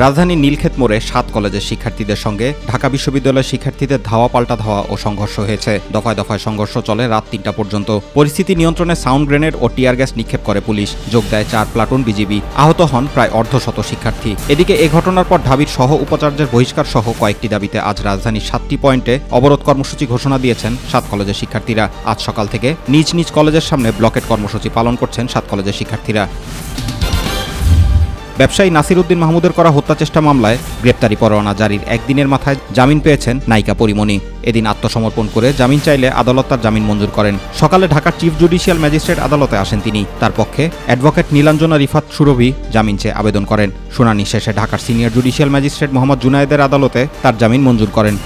রাজধানীর নীলক্ষেত মোড়ে ৭ কলেজের শিক্ষার্থীদের সঙ্গে ঢাকা বিশ্ববিদ্যালয়ের শিক্ষার্থীদের ধাওয়া পাল্টা ধাওয়া ও সংঘর্ষ হয়েছে। দফায় দফায় সংঘর্ষ চলে রাত ৩টা পর্যন্ত। পরিস্থিতি নিয়ন্ত্রণে সাউন্ড গ্রেনেড ও টিয়ার গ্যাস নিক্ষেপ করে পুলিশ। যোগ দেয় ৪ প্লাটুন বিজিবি। আহত হন প্রায় অর্ধশত শিক্ষার্থী। এদিকে এ ঘটনার পর ঢাবির সহ উপাচার্যের বহিষ্কার সহ কয়েকটি দাবিতে আজ রাজধানীর ৭টি পয়েন্টে অবরোধ কর্মসূচি ঘোষণা দিয়েছেন ৭ কলেজের শিক্ষার্থীরা। আজ সকাল থেকে নিজ নিজ কলেজের সামনে ব্লকেট কর্মসূচি পালন করছেন ৭ কলেজের শিক্ষার্থীরা। ব্যবসায়ী নাসির উদ্দিন মাহমুদের করা হত্যাচেষ্টা মামলায় গ্রেপ্তারি পরোয়ানা জারির একদিনের মাথায় জামিন পেয়েছেন নায়িকা পরিমণি। এদিন আত্মসমর্পণ করে জামিন চাইলে আদালত তার জামিন মঞ্জুর করেন। সকালে ঢাকার চিফ জুডিশিয়াল ম্যাজিস্ট্রেট আদালতে আসেন তিনি। তার পক্ষে অ্যাডভোকেট নীলাঞ্জনা রিফাত সুরভি জামিন চেয়ে আবেদন করেন। শুনানি শেষে ঢাকার সিনিয়র জুডিশিয়াল ম্যাজিস্ট্রেট মোহাম্মদ জুনায়েদের আদালতে তার জামিন মঞ্জুর করেন।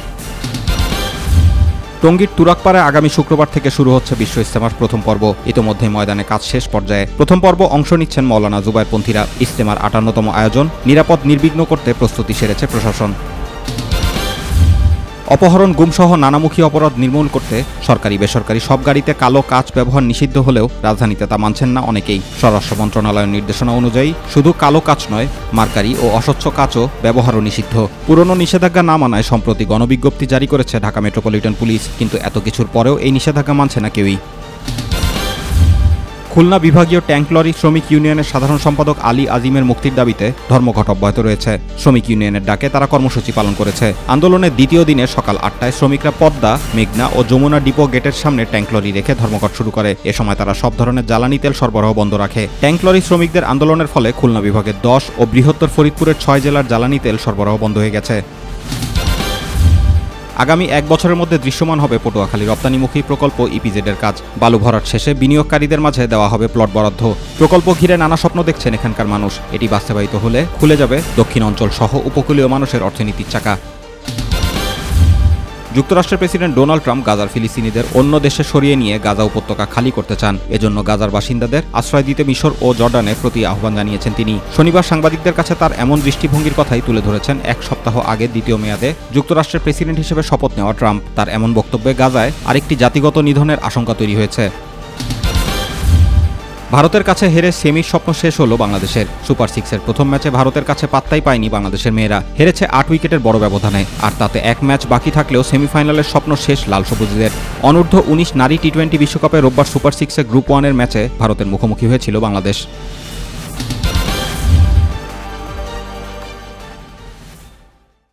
টঙ্গীর তুরাকপাড়ায় আগামী শুক্রবার থেকে শুরু হচ্ছে বিশ্ব ইজতেমার প্রথম পর্ব। ইতোমধ্যে ময়দানে কাজ শেষ পর্যায়ে। প্রথম পর্ব অংশ নিচ্ছেন মৌলানা জুবায়েরপন্থীরা। ইজতেমার ৫৮তম আয়োজন। নিরাপদ নির্বিঘ্ন করতে প্রস্তুতি সেরেছে প্রশাসন। অপহরণ, গুমসহ নানামুখী অপরাধ নির্মূল করতে সরকারি বেসরকারি সব গাড়িতে কালো কাচ ব্যবহার নিষিদ্ধ হলেও রাজধানীতে তা মানছেন না অনেকেই। স্বরাষ্ট্র মন্ত্রণালয়ের নির্দেশনা অনুযায়ী শুধু কালো কাচ নয়, মার্কারি ও অস্বচ্ছ কাচও ব্যবহারও নিষিদ্ধ। পুরনো নিষেধাজ্ঞা না মানায় সম্প্রতি গণবিজ্ঞপ্তি জারি করেছে ঢাকা মেট্রোপলিটন পুলিশ। কিন্তু এত কিছুর পরেও এই নিষেধাজ্ঞা মানছে না কেউই। খুলনা বিভাগীয় ট্যাঙ্ক লরি শ্রমিক ইউনিয়নের সাধারণ সম্পাদক আলী আজিমের মুক্তির দাবিতে ধর্মঘট অব্যাহত রয়েছে। শ্রমিক ইউনিয়নের ডাকে তারা কর্মসূচি পালন করেছে। আন্দোলনের দ্বিতীয় দিনে সকাল ৮টায় শ্রমিকরা পদ্মা, মেঘনা ও যমুনা ডিপো গেটের সামনে ট্যাঙ্ক লরি রেখে ধর্মঘট শুরু করে। এ সময় তারা সব ধরনের জ্বালানি তেল সরবরাহ বন্ধ রাখে। ট্যাঙ্ক লরি শ্রমিকদের আন্দোলনের ফলে খুলনা বিভাগের ১০ ও বৃহত্তর ফরিদপুরের ৬ জেলার জ্বালানি তেল সরবরাহ বন্ধ হয়ে গেছে। আগামী ১ বছরের মধ্যে দৃশ্যমান হবে পটুয়াখালী রপ্তানিমুখী প্রকল্প ইপিজেডের কাজ। বালু ভরাট শেষে বিনিয়োগকারীদের মাঝে দেওয়া হবে প্লট বরাদ্দ। প্রকল্প ঘিরে নানা স্বপ্ন দেখছেন এখানকার মানুষ। এটি বাস্তবায়িত হলে খুলে যাবে দক্ষিণ অঞ্চল সহ উপকূলীয় মানুষের অর্থনীতির চাকা। যুক্তরাষ্ট্রের প্রেসিডেন্ট ডোনাল্ড ট্রাম্প গাজার ফিলিস্তিনিদের অন্য দেশে সরিয়ে নিয়ে গাজা উপত্যকা খালি করতে চান। এজন্য গাজার বাসিন্দাদের আশ্রয় দিতে মিশর ও জর্ডানের প্রতি আহ্বান জানিয়েছেন তিনি। শনিবার সাংবাদিকদের কাছে তার এমন দৃষ্টিভঙ্গির কথাই তুলে ধরেছেন ১ সপ্তাহ আগে দ্বিতীয় মেয়াদে যুক্তরাষ্ট্রের প্রেসিডেন্ট হিসেবে শপথ নেওয়া ট্রাম্প। তার এমন বক্তব্যে গাজায় আরেকটি জাতিগত নিধনের আশঙ্কা তৈরি হয়েছে। ভারতের কাছে হেরে সেমির স্বপ্ন শেষ হলো বাংলাদেশের। সুপার সিক্সের প্রথম ম্যাচে ভারতের কাছে পাত্তাই পায়নি বাংলাদেশের মেয়েরা। হেরেছে ৮ উইকেটের বড় ব্যবধানে। আর তাতে এক ম্যাচ বাকি থাকলেও সেমিফাইনালের স্বপ্ন শেষ লাল সবুজদের। অনূর্ধ্ব ১৯ নারী টি-20 বিশ্বকাপে রোববার সুপার সিক্সে গ্রুপ 1-এর ম্যাচে ভারতের মুখোমুখি হয়েছিল বাংলাদেশ।